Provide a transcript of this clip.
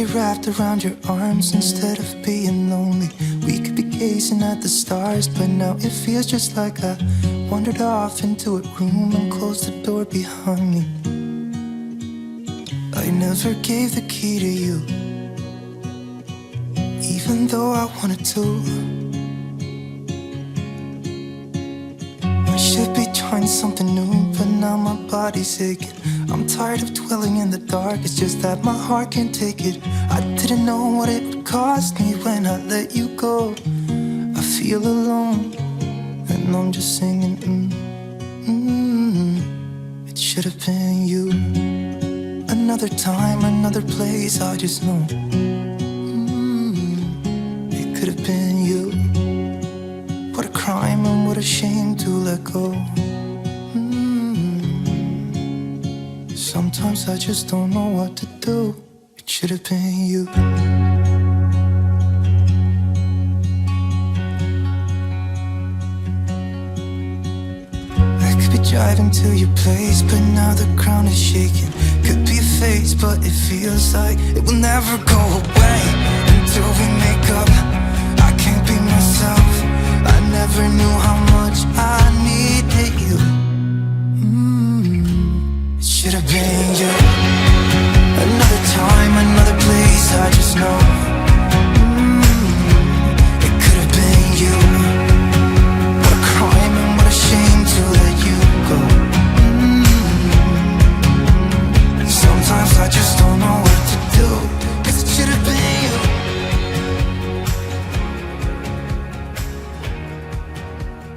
be wrapped around your arms instead of being lonely. We could be gazing at the stars, but now it feels just like I wandered off into a room and closed the door behind me. I never gave the key to you, even though I wanted to. I should be trying something new, but now my body's aching. I'm tired of dwelling in the dark, it's just that my heart can't take it. I didn't know what it would cost me when I let you go. I feel alone, and I'm just singing, It should have been you. Another time, another place, I just know it could have been you. What a crime and what a shame to let go. Sometimes I just don't know what to do. It should have been you. I could be driving to your place, but now the ground is shaking. Could be a phase, but it feels like it will never go away until we make up. I can't be myself, I never knew how